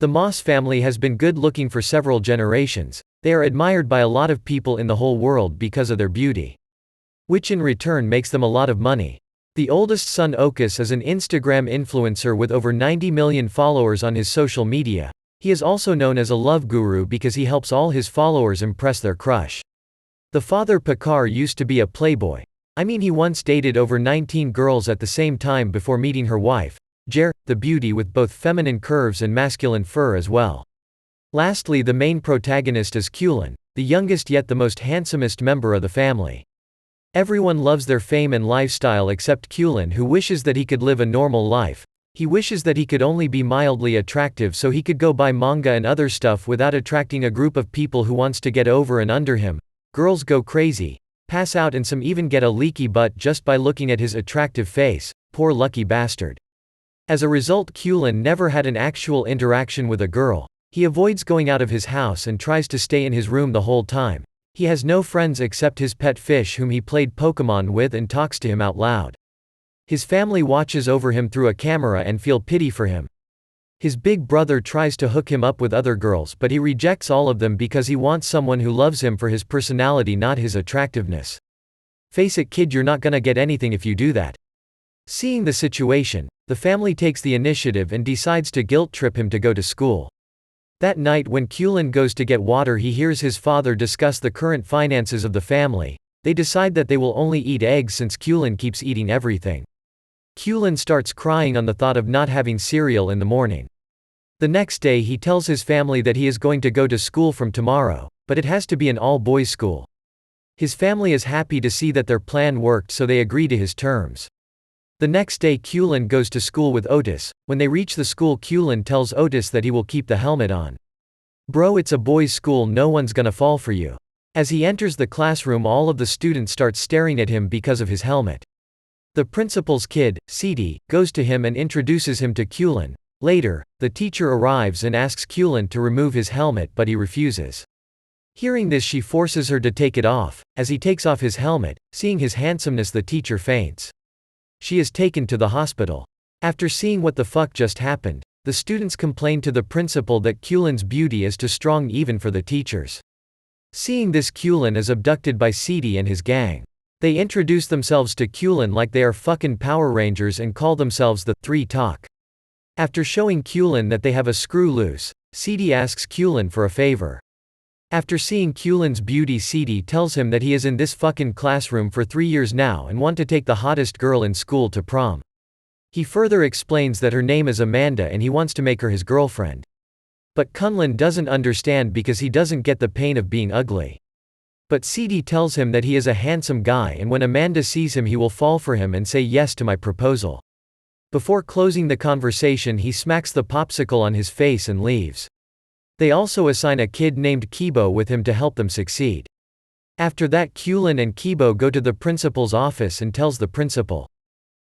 The Moss family has been good looking for several generations. They are admired by a lot of people in the whole world because of their beauty, which in return makes them a lot of money. The oldest son Otis is an Instagram influencer with over 90 million followers on his social media. He is also known as a love guru because he helps all his followers impress their crush. The father Picard used to be a playboy. He once dated over 19 girls at the same time before meeting her wife, Jer, the beauty with both feminine curves and masculine fur as well. Lastly, the main protagonist is Kulin, the youngest yet the most handsomest member of the family. Everyone loves their fame and lifestyle except Kulin, who wishes that he could live a normal life. He wishes that he could only be mildly attractive so he could go buy manga and other stuff without attracting a group of people who wants to get over and under him. Girls go crazy, pass out, and some even get a leaky butt just by looking at his attractive face. Poor lucky bastard. As a result, Kulin never had an actual interaction with a girl. He avoids going out of his house and tries to stay in his room the whole time. He has no friends except his pet fish whom he played Pokemon with and talks to him out loud. His family watches over him through a camera and feel pity for him. His big brother tries to hook him up with other girls, but he rejects all of them because he wants someone who loves him for his personality, not his attractiveness. Face it, kid, you're not gonna get anything if you do that. Seeing the situation, the family takes the initiative and decides to guilt trip him to go to school. That night when Kulin goes to get water, he hears his father discuss the current finances of the family. They decide that they will only eat eggs since Kulin keeps eating everything. Kulin starts crying on the thought of not having cereal in the morning. The next day he tells his family that he is going to go to school from tomorrow, but it has to be an all-boys school. His family is happy to see that their plan worked, so they agree to his terms. The next day Kulin goes to school with Otis. When they reach the school, Kulin tells Otis that he will keep the helmet on. Bro, it's a boys' school, no one's gonna fall for you. As he enters the classroom, all of the students start staring at him because of his helmet. The principal's kid, Cede, goes to him and introduces him to Kulin. Later, the teacher arrives and asks Kulin to remove his helmet, but he refuses. Hearing this, she forces her to take it off. As he takes off his helmet, seeing his handsomeness, the teacher faints. She is taken to the hospital. After seeing what the fuck just happened, the students complain to the principal that Kulin's beauty is too strong even for the teachers. Seeing this, Kulin is abducted by Cede and his gang. They introduce themselves to Kulin like they are fucking Power Rangers and call themselves the Three Talk. After showing Kulin that they have a screw loose, Cede asks Kulin for a favor. After seeing Kulin's beauty, Cede tells him that he is in this fucking classroom for 3 years now and want to take the hottest girl in school to prom. He further explains that her name is Amanda and he wants to make her his girlfriend. But Kulin doesn't understand because he doesn't get the pain of being ugly. But Cede tells him that he is a handsome guy and when Amanda sees him he will fall for him and say yes to my proposal. Before closing the conversation, he smacks the popsicle on his face and leaves. They also assign a kid named Kibo with him to help them succeed. After that, Kulin and Kibo go to the principal's office and tells the principal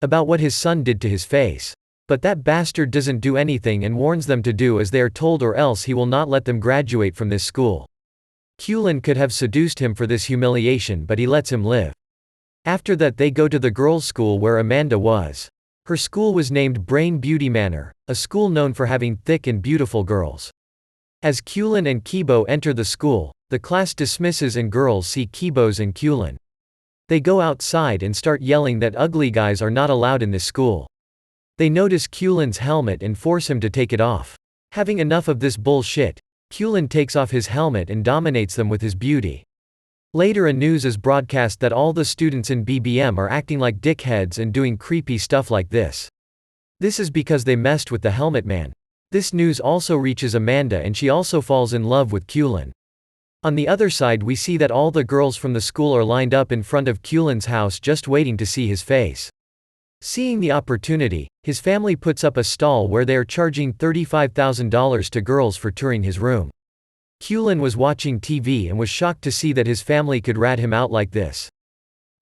about what his son did to his face. But that bastard doesn't do anything and warns them to do as they are told or else he will not let them graduate from this school. Kulin could have seduced him for this humiliation, but he lets him live. After that, they go to the girls' school where Amanda was. Her school was named Brain Beauty Manor, a school known for having thick and beautiful girls. As Kulin and Kibo enter the school, the class dismisses and girls see Kibo's and Kulin. They go outside and start yelling that ugly guys are not allowed in this school. They notice Kulin's helmet and force him to take it off. Having enough of this bullshit, Kulin takes off his helmet and dominates them with his beauty. Later, a news is broadcast that all the students in BBM are acting like dickheads and doing creepy stuff like this. This is because they messed with the helmet man. This news also reaches Amanda and she also falls in love with Kulin. On the other side, we see that all the girls from the school are lined up in front of Kulin's house just waiting to see his face. Seeing the opportunity, his family puts up a stall where they are charging $35,000 to girls for touring his room. Kulin was watching TV and was shocked to see that his family could rat him out like this.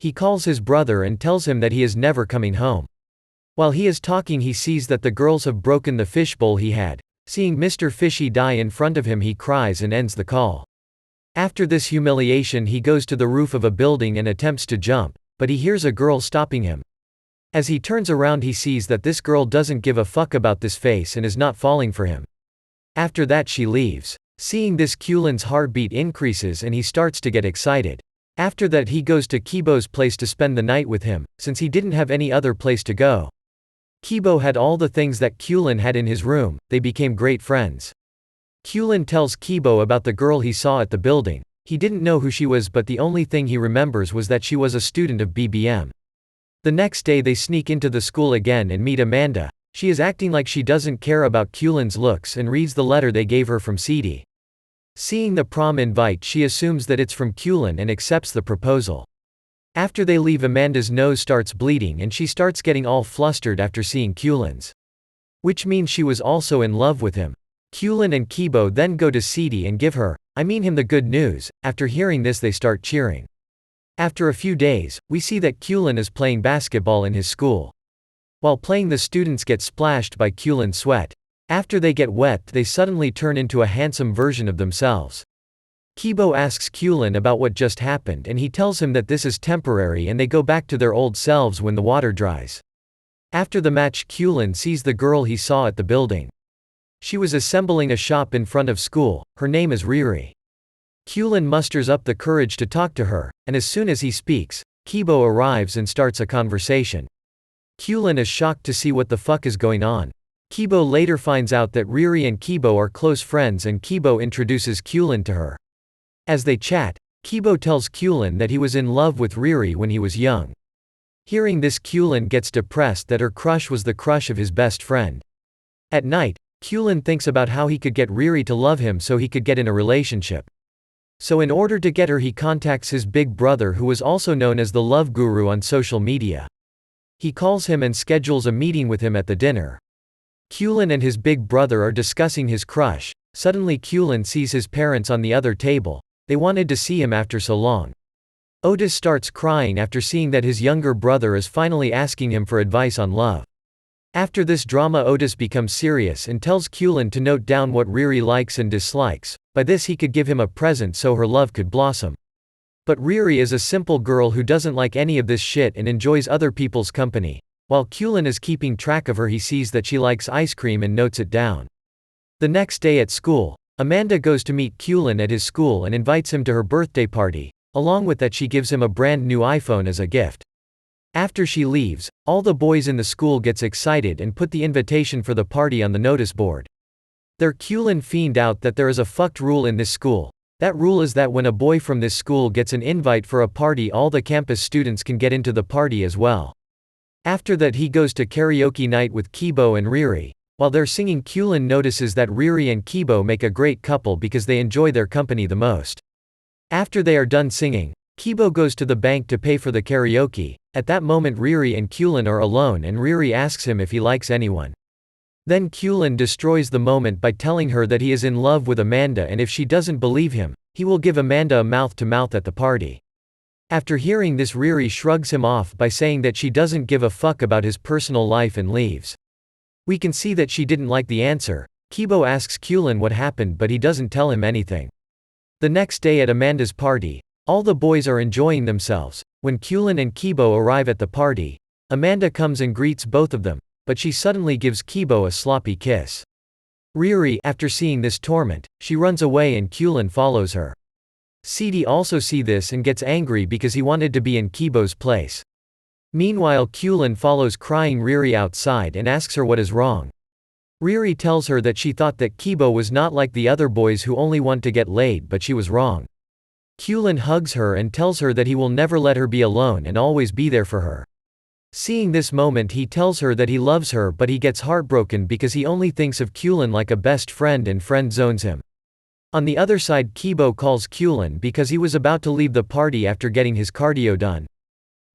He calls his brother and tells him that he is never coming home. While he is talking, he sees that the girls have broken the fishbowl he had. Seeing Mr. Fishy die in front of him, he cries and ends the call. After this humiliation, he goes to the roof of a building and attempts to jump, but he hears a girl stopping him. As he turns around, he sees that this girl doesn't give a fuck about this face and is not falling for him. After that she leaves. Seeing this, Kulin's heartbeat increases and he starts to get excited. After that he goes to Kibo's place to spend the night with him, since he didn't have any other place to go. Kibo had all the things that Kulin had in his room. They became great friends. Kulin tells Kibo about the girl he saw at the building. He didn't know who she was, but the only thing he remembers was that she was a student of BBM. The next day they sneak into the school again and meet Amanda. She is acting like she doesn't care about Kulin's looks and reads the letter they gave her from Cede. Seeing the prom invite, she assumes that it's from Kulin and accepts the proposal. After they leave, Amanda's nose starts bleeding and she starts getting all flustered after seeing Kulin's. Which means she was also in love with him. Kulin and Kibo then go to Cede and give him the good news. After hearing this they start cheering. After a few days, we see that Kulin is playing basketball in his school. While playing, the students get splashed by Kulin's sweat. After they get wet, they suddenly turn into a handsome version of themselves. Kibo asks Kulin about what just happened and he tells him that this is temporary and they go back to their old selves when the water dries. After the match, Kulin sees the girl he saw at the building. She was assembling a shop in front of school. Her name is Riri. Kulin musters up the courage to talk to her, and as soon as he speaks, Kibo arrives and starts a conversation. Kulin is shocked to see what the fuck is going on. Kibo later finds out that Riri and Kibo are close friends and Kibo introduces Kulin to her. As they chat, Kibo tells Kulin that he was in love with Riri when he was young. Hearing this, Kulin gets depressed that her crush was the crush of his best friend. At night, Kulin thinks about how he could get Riri to love him so he could get in a relationship. So in order to get her, he contacts his big brother, who is also known as the love guru on social media. He calls him and schedules a meeting with him at the dinner. Kulin and his big brother are discussing his crush. Suddenly Kulin sees his parents on the other table. They wanted to see him after so long. Otis starts crying after seeing that his younger brother is finally asking him for advice on love. After this drama, Otis becomes serious and tells Kulin to note down what Riri likes and dislikes. By this he could give him a present so her love could blossom. But Riri is a simple girl who doesn't like any of this shit and enjoys other people's company. While Kulin is keeping track of her, he sees that she likes ice cream and notes it down. The next day at school, Amanda goes to meet Kulin at his school and invites him to her birthday party. Along with that, she gives him a brand new iPhone as a gift. After she leaves, all the boys in the school gets excited and put the invitation for the party on the notice board. There, Kulin find out that there is a fucked rule in this school. That rule is that when a boy from this school gets an invite for a party, all the campus students can get into the party as well. After that he goes to karaoke night with Kibo and Riri. While they're singing, Kulin notices that Riri and Kibo make a great couple because they enjoy their company the most. After they are done singing, Kibo goes to the bank to pay for the karaoke. At that moment Riri and Kulin are alone and Riri asks him if he likes anyone. Then Kulin destroys the moment by telling her that he is in love with Amanda, and if she doesn't believe him, he will give Amanda a mouth-to-mouth at the party. After hearing this, Riri shrugs him off by saying that she doesn't give a fuck about his personal life and leaves. We can see that she didn't like the answer. Kibo asks Kulin what happened, but he doesn't tell him anything. The next day at Amanda's party, all the boys are enjoying themselves. When Kulin and Kibo arrive at the party, Amanda comes and greets both of them, but she suddenly gives Kibo a sloppy kiss. Riri, after seeing this torment, she runs away and Kulin follows her. Cede also see this and gets angry because he wanted to be in Kibo's place. Meanwhile, Kulin follows crying Riri outside and asks her what is wrong. Riri tells her that she thought that Kibo was not like the other boys who only want to get laid, but she was wrong. Kulin hugs her and tells her that he will never let her be alone and always be there for her. Seeing this moment, he tells her that he loves her, but he gets heartbroken because he only thinks of Kulin like a best friend and friend zones him. On the other side, Kibo calls Kulin because he was about to leave the party after getting his cardio done.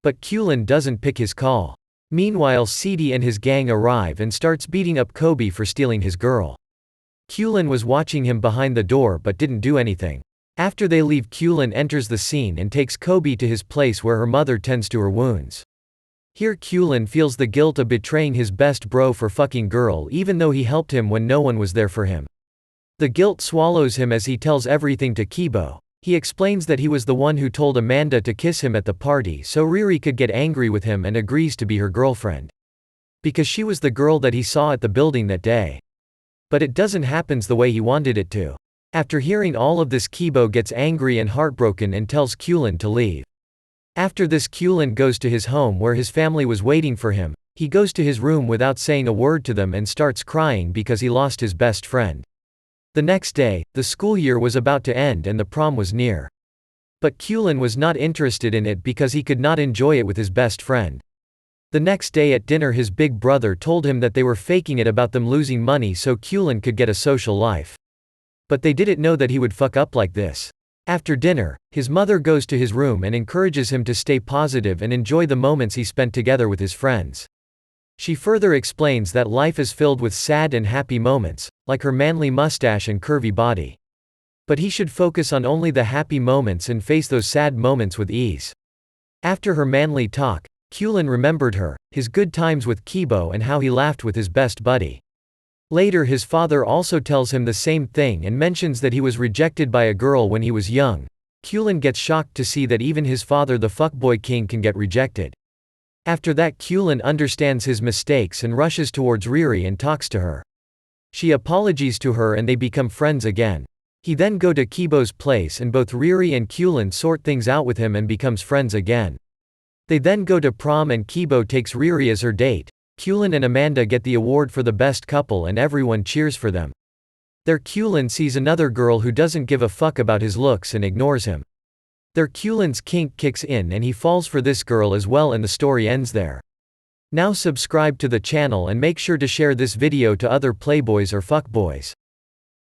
But Kulin doesn't pick his call. Meanwhile, Cede and his gang arrive and starts beating up Kobe for stealing his girl. Kulin was watching him behind the door but didn't do anything. After they leave, Kulin enters the scene and takes Kobe to his place where her mother tends to her wounds. Here Kulin feels the guilt of betraying his best bro for fucking girl even though he helped him when no one was there for him. The guilt swallows him as he tells everything to Kibo. He explains that he was the one who told Amanda to kiss him at the party so Riri could get angry with him, and agrees to be her girlfriend. Because she was the girl that he saw at the building that day. But it doesn't happen the way he wanted it to. After hearing all of this, Kibo gets angry and heartbroken and tells Kulin to leave. After this, Kulin goes to his home where his family was waiting for him. He goes to his room without saying a word to them and starts crying because he lost his best friend. The next day, the school year was about to end and the prom was near. But Kulin was not interested in it because he could not enjoy it with his best friend. The next day at dinner, his big brother told him that they were faking it about them losing money so Kulin could get a social life. But they didn't know that he would fuck up like this. After dinner, his mother goes to his room and encourages him to stay positive and enjoy the moments he spent together with his friends. She further explains that life is filled with sad and happy moments, like her manly mustache and curvy body. But he should focus on only the happy moments and face those sad moments with ease. After her manly talk, Kulin remembered her, his good times with Kibo and how he laughed with his best buddy. Later, his father also tells him the same thing and mentions that he was rejected by a girl when he was young. Kulin gets shocked to see that even his father, the fuckboy king, can get rejected. After that, Kulin understands his mistakes and rushes towards Riri and talks to her. She apologizes to her and they become friends again. He then go to Kibo's place and both Riri and Kulin sort things out with him and becomes friends again. They then go to prom and Kibo takes Riri as her date. Kulin and Amanda get the award for the best couple and everyone cheers for them. There, Kulin sees another girl who doesn't give a fuck about his looks and ignores him. There, Kulin's kink kicks in and he falls for this girl as well and the story ends there. Now subscribe to the channel and make sure to share this video to other playboys or fuckboys.